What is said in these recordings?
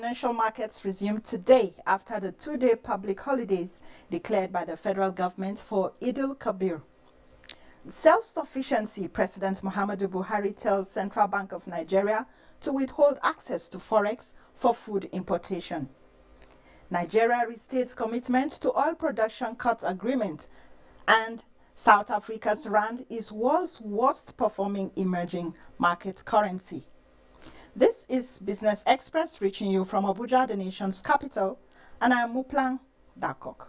financial markets resumed today after the two-day public holidays declared by the federal government for Eid al-Kabir. Self-sufficiency, President Muhammadu Buhari tells Central Bank of Nigeria to withhold access to forex for food importation. Nigeria restates commitment to oil production cut agreement, and South Africa's rand is world's worst performing emerging market currency. This is Business Express reaching you from Abuja, the nation's capital, and I am Muplang Dakok.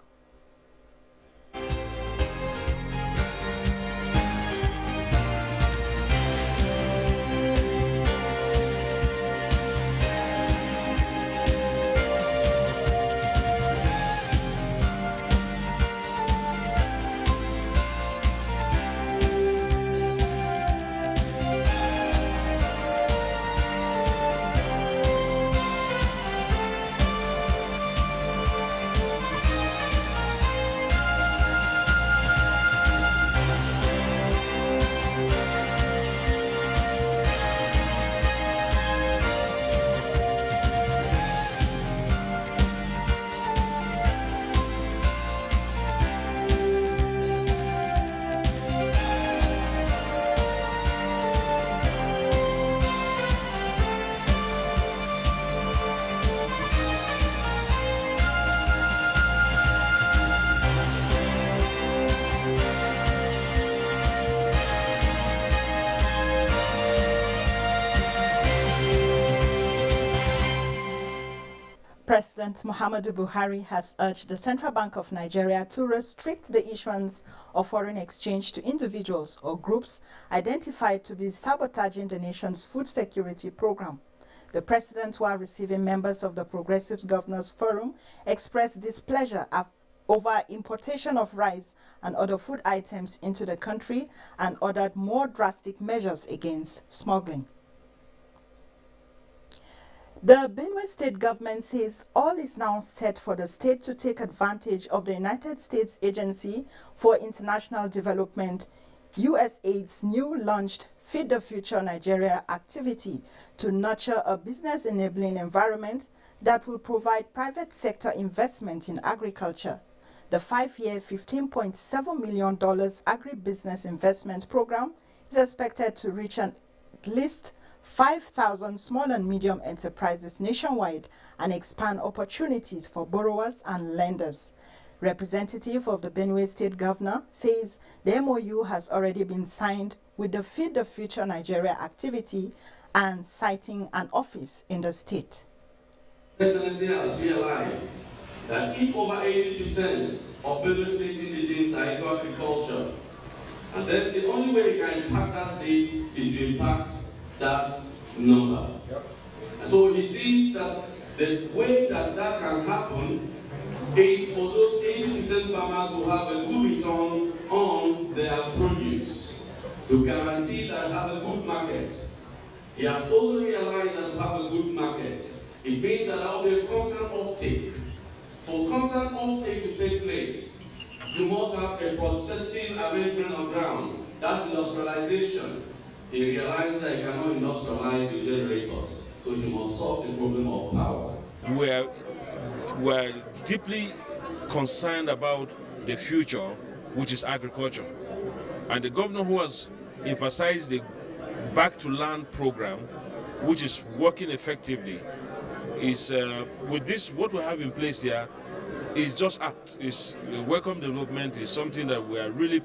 President Muhammadu Buhari has urged the Central Bank of Nigeria to restrict the issuance of foreign exchange to individuals or groups identified to be sabotaging the nation's food security program. The president, while receiving members of the Progressive Governors Forum, expressed displeasure over importation of rice and other food items into the country and ordered more drastic measures against smuggling. The Benue State government says all is now set for the state to take advantage of the United States Agency for International Development, USAID's new launched Feed the Future Nigeria activity to nurture a business-enabling environment that will provide private sector investment in agriculture. The 5-year $15.7 million agribusiness investment program is expected to reach at least 5,000 small and medium enterprises nationwide and expand opportunities for borrowers and lenders. Representative of the Benue State Governor says the MOU has already been signed with the Feed the Future Nigeria activity and citing an office in the state. Excellency has realized that if over 80% of Benue State indigents are into agriculture, and then the only way you can impact that state is to impact that number. Yep. And so he sees that the way that that can happen is for those 80% farmers who have a good return on their produce, to guarantee that have a good market. He has also realized that to have a good market, it means that there will be a constant offtake. For constant offtake to take place, you must have a processing arrangement on ground. That's industrialization. He realized that he cannot industrialize the generators, so he must solve the problem of power. We're deeply concerned about the future, which is agriculture. And the governor, who has emphasized the Back to Land program, which is working effectively, is with this, what we have in place here is just act. Is welcome development is something that we are really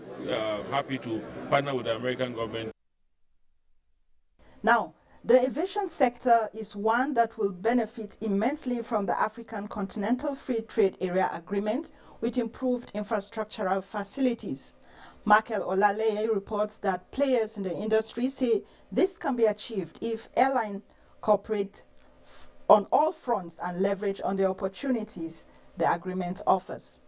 happy to partner with the American government. Now, the aviation sector is one that will benefit immensely from the African Continental Free Trade Area Agreement with improved infrastructural facilities. Michael Olaleye reports that players in the industry say this can be achieved if airlines cooperate on all fronts and leverage on the opportunities the agreement offers.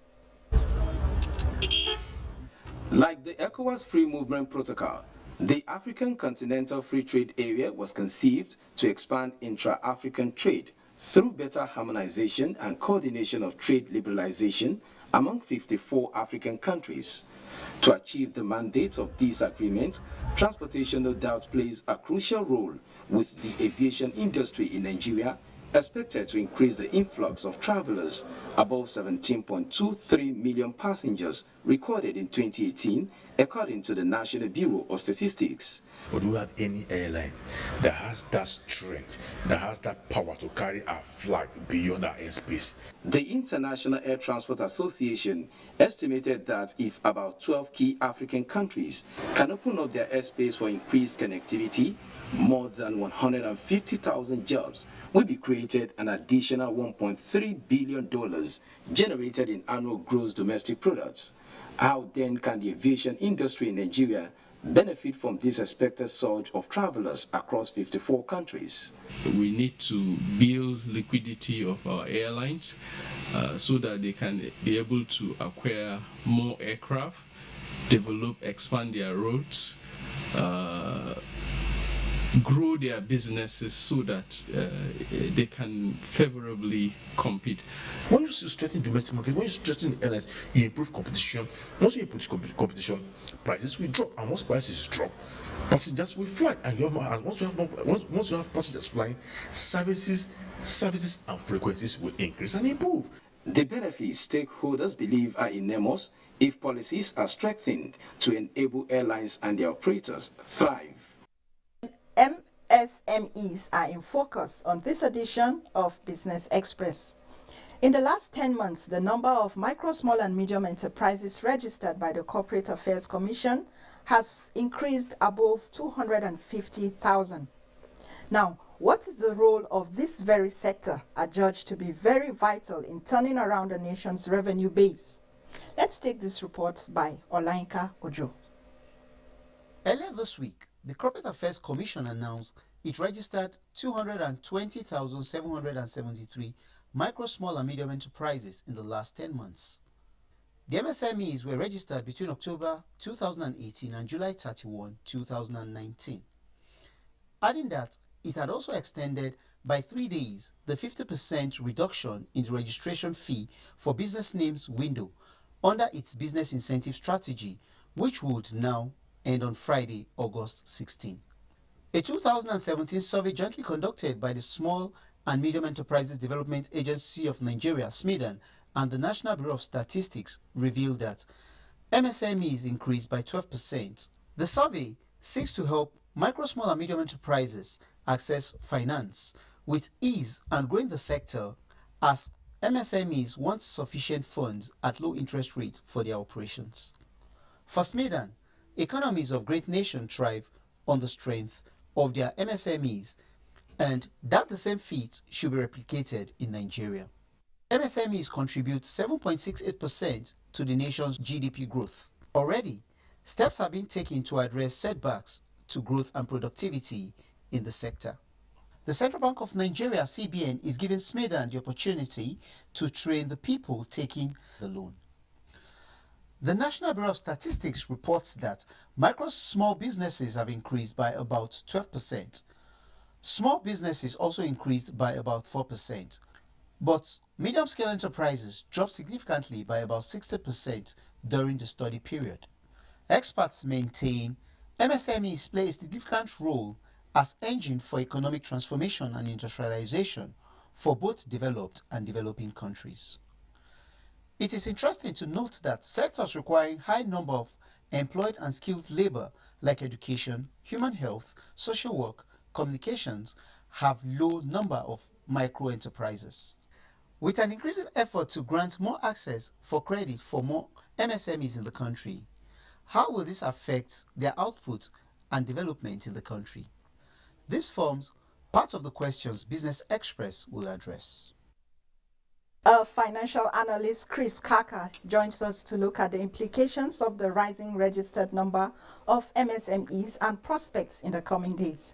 Like the ECOWAS Free Movement Protocol, the African Continental Free Trade Area was conceived to expand intra-African trade through better harmonization and coordination of trade liberalization among 54 African countries. To achieve the mandates of these agreements, transportation no doubt plays a crucial role, with the aviation industry in Nigeria expected to increase the influx of travelers above 17.23 million passengers recorded in 2018, according to the National Bureau of Statistics. But do we have any airline that has that strength, that has that power to carry our flag beyond our airspace? The International Air Transport Association estimated that if about 12 key African countries can open up their airspace for increased connectivity, more than 150,000 jobs will be created, an additional $1.3 billion generated in annual gross domestic products. How then can the aviation industry in Nigeria benefit from this expected surge of travelers across 54 countries? We need to build liquidity of our airlines so that they can be able to acquire more aircraft, develop, expand their routes, grow their businesses so that they can favorably compete. When you strengthen domestic market, when you strengthen airlines, you improve competition. Once you improve competition, prices will drop, and once prices drop, passengers will fly. And you have more, and once you have passengers flying, services and frequencies will increase and improve. The benefits stakeholders believe are enormous if policies are strengthened to enable airlines and their operators thrive. MSMEs are in focus on this edition of Business Express. In the last 10 months, the number of micro, small and medium enterprises registered by the Corporate Affairs Commission has increased above 250,000. Now, what is the role of this very sector adjudged to be very vital in turning around the nation's revenue base? Let's take this report by Olainka Ojo. Earlier this week, the Corporate Affairs Commission announced it registered 220,773 micro, small and medium enterprises in the last 10 months. The MSMEs were registered between October 2018 and July 31, 2019. Adding that, it had also extended by 3 days the 50% reduction in the registration fee for business names window under its business incentive strategy, which would now end on Friday, August 16. A 2017 survey jointly conducted by the Small and Medium Enterprises Development Agency of Nigeria, SMEDAN, and the National Bureau of Statistics revealed that MSMEs increased by 12%. The survey seeks to help micro, small and medium enterprises access finance with ease and growing the sector, as MSMEs want sufficient funds at low interest rate for their operations. For SMEDAN, economies of great nations thrive on the strength of their MSMEs, and that the same feat should be replicated in Nigeria. MSMEs contribute 7.68% to the nation's GDP growth. Already, steps have been taken to address setbacks to growth and productivity in the sector. The Central Bank of Nigeria, CBN, is giving SMEDAN the opportunity to train the people taking the loan. The National Bureau of Statistics reports that micro small businesses have increased by about 12%. Small businesses also increased by about 4%. But medium-scale enterprises dropped significantly by about 60% during the study period. Experts maintain MSMEs play a significant role as engine for economic transformation and industrialization for both developed and developing countries. It is interesting to note that sectors requiring high number of employed and skilled labor like education, human health, social work, communications have low number of micro enterprises. With an increasing effort to grant more access for credit for more MSMEs in the country, how will this affect their output and development in the country? This forms part of the questions Business Express will address. Financial analyst Chris Kaka joins us to look at the implications of the rising registered number of MSMEs and prospects in the coming days.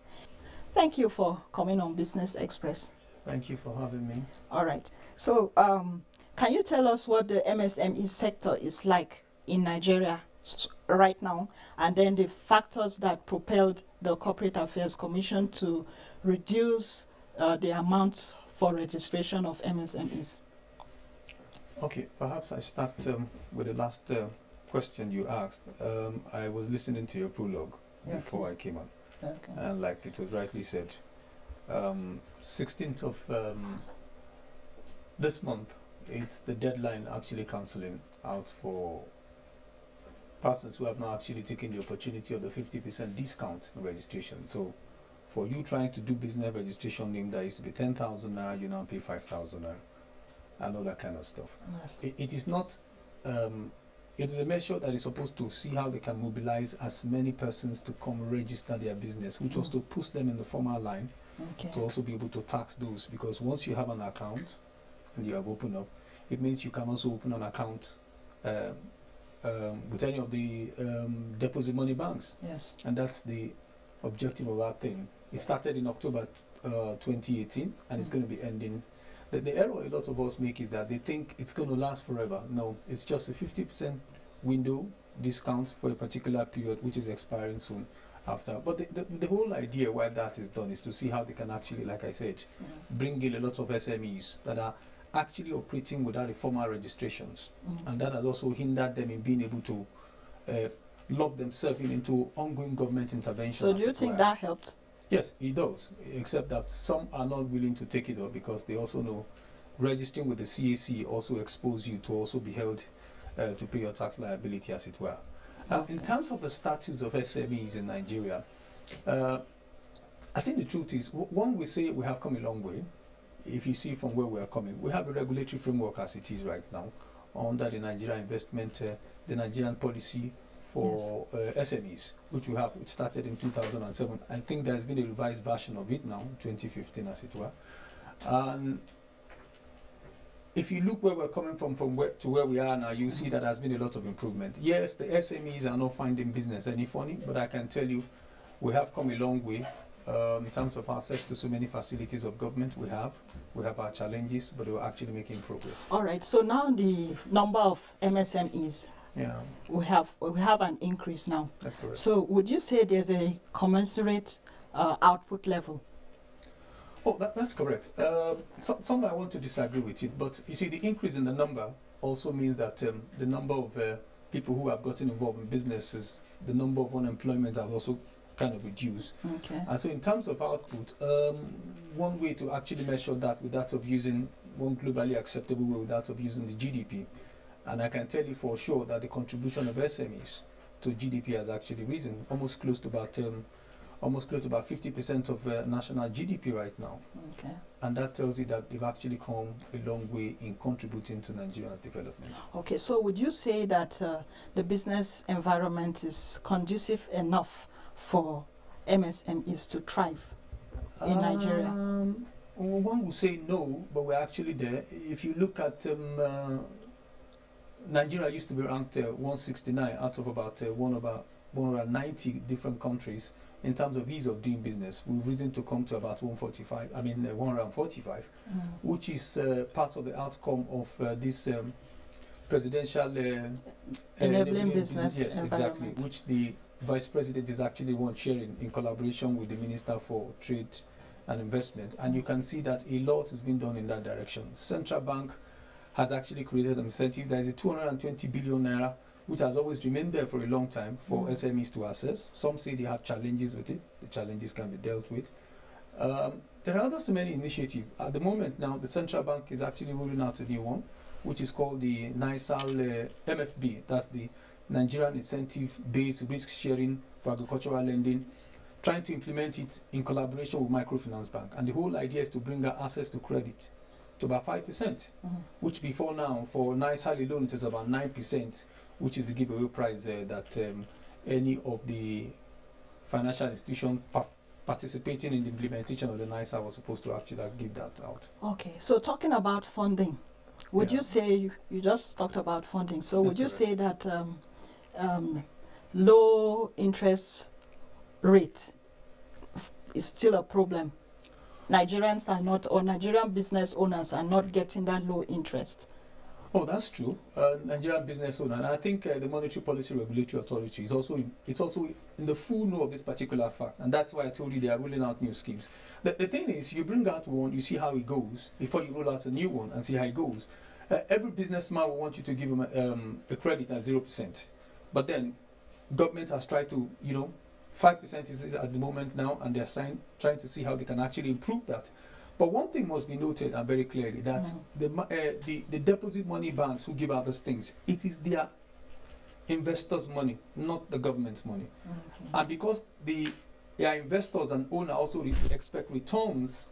Thank you for coming on Business Express. Thank you for having me. All right. So, can you tell us what the MSME sector is like in Nigeria right now, and then the factors that propelled the Corporate Affairs Commission to reduce the amount for registration of MSMEs? Okay, perhaps I start with the last question you asked. I was listening to your prologue before I came on. Okay. And like it was rightly said, 16th of this month, it's the deadline actually cancelling out for persons who have not actually taken the opportunity of the 50% discount in registration. So for you trying to do business registration name that used to be 10,000 naira, you now pay 5,000 naira and all that kind of stuff. Yes. It is not, it is a measure that is supposed to see how they can mobilize as many persons to come register their business, which was to push them in the formal line, to also be able to tax those, because once you have an account and you have opened up, it means you can also open an account with any of the deposit money banks. Yes. And that's the objective of our thing. It started in October 2018 and it's going to be ending. The error a lot of us make is that they think it's going to last forever. No, it's just a 50% window discount for a particular period which is expiring soon after. But the whole idea why that is done is to see how they can actually, like I said, bring in a lot of SMEs that are actually operating without the formal registrations, and that has also hindered them in being able to lock themselves into ongoing government intervention. So do you think that helped? Yes, it does, except that some are not willing to take it up because they also know registering with the CAC also exposes you to also be held to pay your tax liability, as it were. In terms of the status of SMEs in Nigeria, I think the truth is, one, we say we have come a long way. If you see from where we are coming, we have a regulatory framework as it is right now under the Nigerian investment, the Nigerian policy for SMEs, which which started in 2007. I think there's been a revised version of it now, 2015 as it were. And if you look where we're coming from where to where we are now, you see that there's been a lot of improvement. Yes, the SMEs are not finding business any funny, but I can tell you we have come a long way. In terms of access to so many facilities of government, we have our challenges, but we're actually making progress. All right. So now the number of MSMEs, we have an increase now. That's correct. So would you say there's a commensurate output level? Oh, that's correct. Some I want to disagree with it, but you see, the increase in the number also means that the number of people who have gotten involved in businesses, the number of unemployment has also kind of reduce. Okay. And so in terms of output, one way to actually measure that without of using one globally acceptable way without of using the GDP, and I can tell you for sure that the contribution of SMEs to GDP has actually risen almost close to about 50% of national GDP right now. Okay. And that tells you that they've actually come a long way in contributing to Nigeria's development. Okay, so would you say that the business environment is conducive enough for MSMEs to thrive in Nigeria? One would say no, but we're actually there. If you look at Nigeria used to be ranked 169 out of about 190 different countries in terms of ease of doing business. We've risen to come to about 145, which is part of the outcome of this presidential enabling business yes, exactly, which the Vice President is actually one sharing in collaboration with the Minister for Trade and Investment. And you can see that a lot has been done in that direction. Central Bank has actually created an incentive. There is a 220 billion naira, which has always remained there for a long time for SMEs to access. Some say they have challenges with it. The challenges can be dealt with. There are so many initiatives. At the moment now, the Central Bank is actually rolling out a new one, which is called the NISAL MFB. That's the Nigerian Incentive-Based Risk Sharing for Agricultural Lending, trying to implement it in collaboration with Microfinance Bank. And the whole idea is to bring our access to credit to about 5%, which before now, for NISAL alone, it was about 9%, which is the giveaway price that any of the financial institutions participating in the implementation of the NISAL was supposed to actually give that out. Okay, so talking about funding, would you say, you just talked about funding, so would you say that low interest rate is still a problem? Nigerians are not, or Nigerian business owners are not getting that low interest? Oh, that's true. Nigerian business owner, and I think the Monetary Policy Regulatory Authority is also in the full know of this particular fact, and that's why I told you they are rolling out new schemes. The thing is, you bring out one, you see how it goes before you roll out a new one and see how it goes. Every businessman will want you to give him a credit at 0%, but then government has tried to, 5% is at the moment now, and they're trying to see how they can actually improve that. But one thing must be noted, and very clearly, that the deposit money banks who give out those things, it is their investors' money, not the government's money. And because their investors and owner also expect returns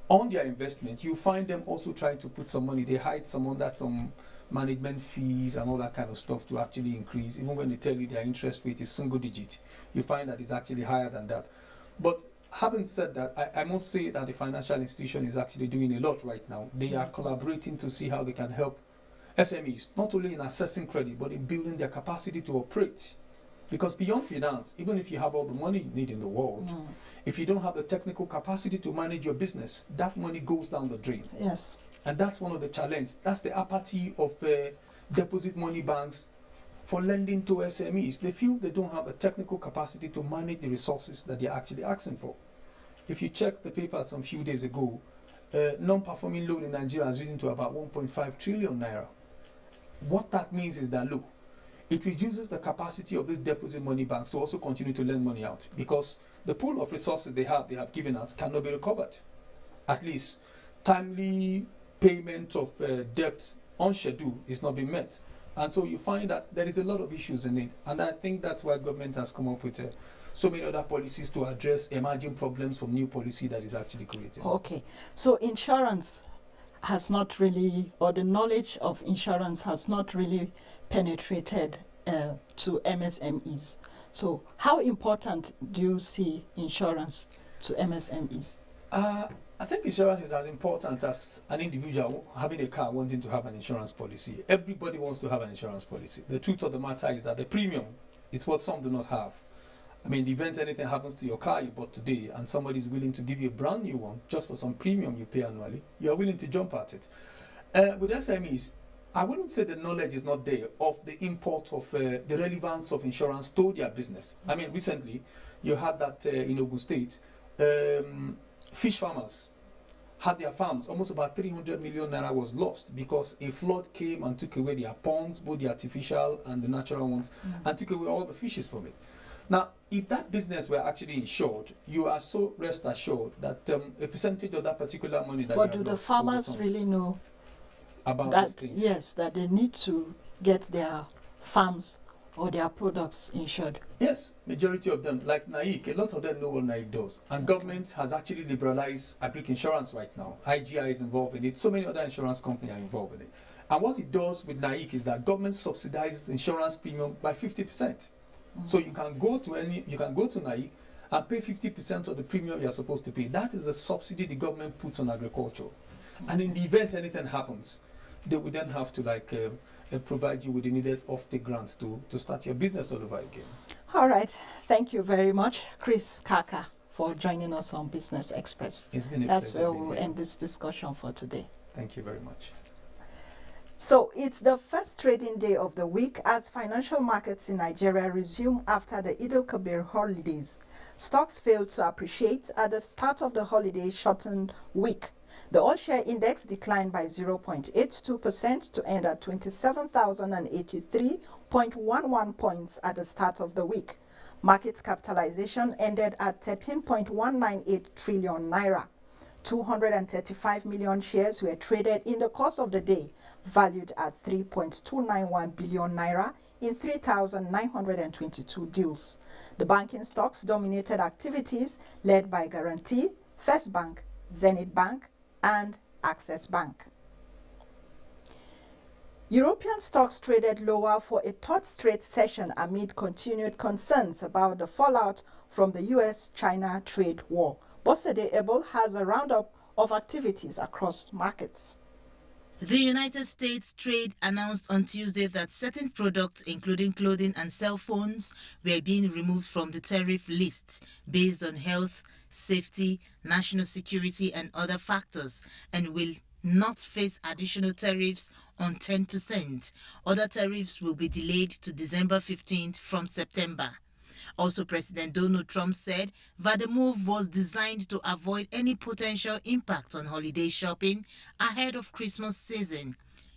on their investment, you find them also trying to put some money. They hide some under some management fees and all that kind of stuff to actually increase. Even when they tell you their interest rate is single digit, you find that it's actually higher than that. But having said that, I must say that the financial institution is actually doing a lot right now. They are collaborating to see how they can help SMEs, not only in assessing credit, but in building their capacity to operate. Because beyond finance, even if you have all the money you need in the world, if you don't have the technical capacity to manage your business, that money goes down the drain. Yes. And that's one of the challenges. That's the apathy of deposit money banks for lending to SMEs. They feel they don't have the technical capacity to manage the resources that they're actually asking for. If you check the papers some few days ago, non-performing loan in Nigeria has risen to about 1.5 trillion naira. What that means is that, look, it reduces the capacity of these deposit money banks to also continue to lend money out, because the pool of resources they have given out cannot be recovered. At least timely payment of debt on schedule is not being met. And so you find that there is a lot of issues in it. And I think that's why government has come up with so many other policies to address emerging problems from new policy that is actually created. Okay. So insurance has not really, or the knowledge of insurance has not really penetrated to MSMEs. So how important do you see insurance to MSMEs? I think insurance is as important as an individual having a car wanting to have an insurance policy. Everybody wants to have an insurance policy. The truth of the matter is that the premium is what some do not have. I mean, the event anything happens to your car you bought today and somebody is willing to give you a brand new one just for some premium you pay annually, you are willing to jump at it. With SMEs, I wouldn't say the knowledge is not there of the import of the relevance of insurance to their business. I mean, recently you had that in Ogun State, fish farmers had their farms, almost about 300 million naira was lost because a flood came and took away their ponds, both the artificial and the natural ones, and took away all the fishes from it. Now, if that business were actually insured, you are so rest assured that a percentage of that particular money that but do the farmers really know about that, these things? yes, that they need to get their farms or their products insured? Yes, majority of them, like NAIC, a lot of them know what NAIC does. And government has actually liberalized agric insurance right now. IGI is involved in it. So many other insurance companies are involved in it. And what it does with NAIC is that government subsidizes insurance premium by 50%. So you can go to NAIC and pay 50% of the premium you're supposed to pay. That is a subsidy the government puts on agriculture. And in the event anything happens, they would then have to provide you with the needed off-take grants to start your business all over again. All right. Thank you very much, Chris Kaka, for joining us on Business Express. It's been a That's pleasure where we'll being here. end this discussion for today. Thank you very much. So it's the first trading day of the week as financial markets in Nigeria resume after the Eid al-Kabir holidays. Stocks failed to appreciate at the start of the holiday shortened week. The all-share index declined by 0.82% to end at 27,083.11 points at the start of the week. Market capitalization ended at 13.198 trillion naira. 235 million shares were traded in the course of the day, valued at 3.291 billion naira in 3,922 deals. The banking stocks dominated activities led by Guaranty, First Bank, Zenith Bank, and Access Bank. European stocks traded lower for a third straight session amid continued concerns about the fallout from the US-China trade war. Bosede Ebel has a roundup of activities across markets. The United States Trade announced on Tuesday that certain products, including clothing and cell phones, were being removed from the tariff list based on health, safety, national security, and other factors, and will not face additional tariffs on 10%. Other tariffs will be delayed to December 15th from September. Also, President Donald Trump said that the move was designed to avoid any potential impact on holiday shopping ahead of Christmas season.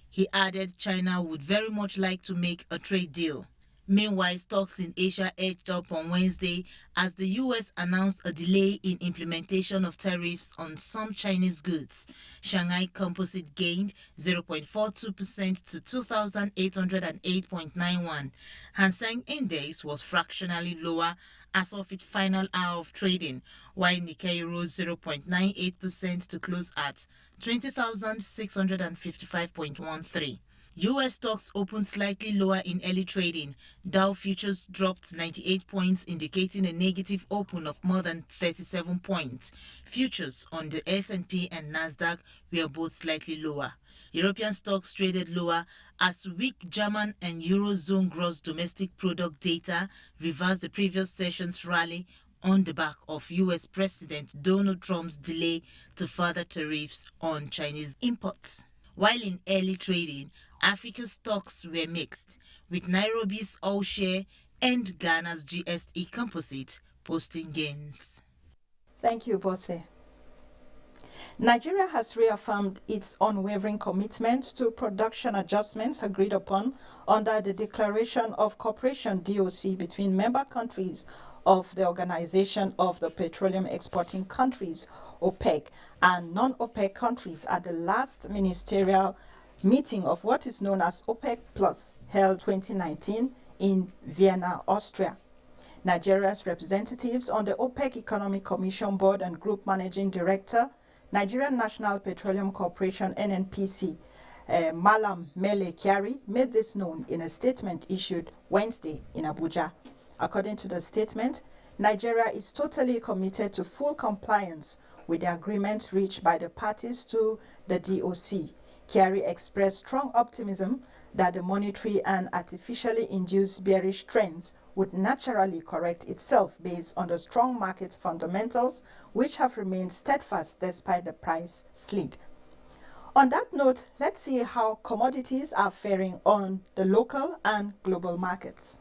He added China would very much like to make a trade deal. Meanwhile, stocks in Asia edged up on Wednesday as the U.S. announced a delay in implementation of tariffs on some Chinese goods. Shanghai Composite gained 0.42% to 2,808.91. Hang Seng Index was fractionally lower as of its final hour of trading, while Nikkei rose 0.98% to close at 20,655.13. U.S. stocks opened slightly lower in early trading. Dow futures dropped 98 points, indicating a negative open of more than 37 points. Futures on the S&P and Nasdaq were both slightly lower. European stocks traded lower as weak German and Eurozone gross domestic product data reversed the previous session's rally on the back of U.S. President Donald Trump's delay to further tariffs on Chinese imports. While in early trading, Africa's stocks were mixed, with Nairobi's All Share and Ghana's GSE Composite posting gains. Thank you, Bose. Nigeria has reaffirmed its unwavering commitment to production adjustments agreed upon under the Declaration of Cooperation (DOC) between member countries of the Organization of the Petroleum Exporting Countries (OPEC) and non-OPEC countries at the last ministerial meeting of what is known as OPEC Plus, held 2019 in Vienna, Austria. Nigeria's representatives on the OPEC Economic Commission Board and Group Managing Director, Nigerian National Petroleum Corporation (NNPC), Malam Mele Kyari, made this known in a statement issued Wednesday in Abuja. According to the statement, Nigeria is totally committed to full compliance with the agreement reached by the parties to the DOC. Kyari expressed strong optimism that the monetary and artificially induced bearish trends would naturally correct itself based on the strong market fundamentals, which have remained steadfast despite the price slide. On that note, let's see how commodities are faring on the local and global markets.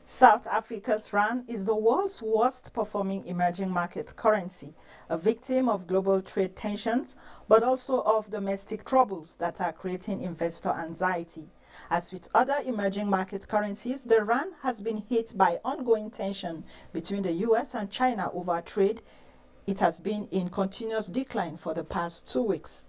South Africa's rand is the world's worst performing emerging market currency, a victim of global trade tensions, but also of domestic troubles that are creating investor anxiety. As with other emerging market currencies, the rand has been hit by ongoing tension between the US and China over trade. It has been in continuous decline for the past 2 weeks.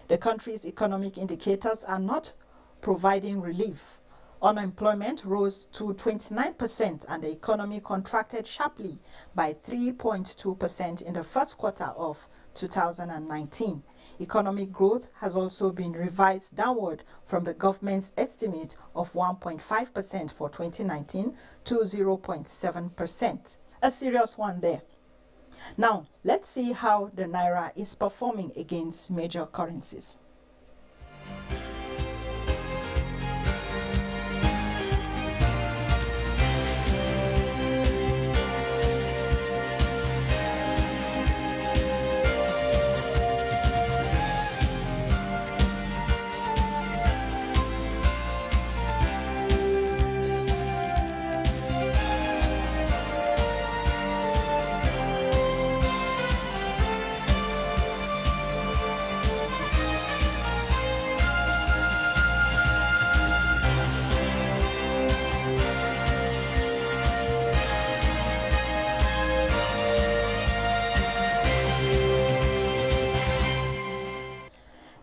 The country's economic indicators are not providing relief. Unemployment rose to 29% and the economy contracted sharply by 3.2% in the first quarter of 2019. Economic growth has also been revised downward from the government's estimate of 1.5% for 2019 to 0.7%. A serious one there. Now, let's see how the Naira is performing against major currencies.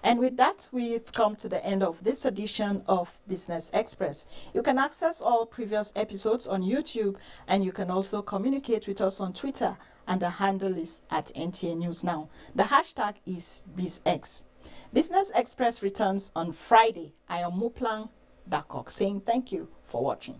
And with that, we've come to the end of this edition of Business Express. You can access all previous episodes on YouTube, and you can also communicate with us on Twitter, and the handle is @NTA News Now. The hashtag is BizX. Business Express returns on Friday. I am Muplang Dakok saying thank you for watching.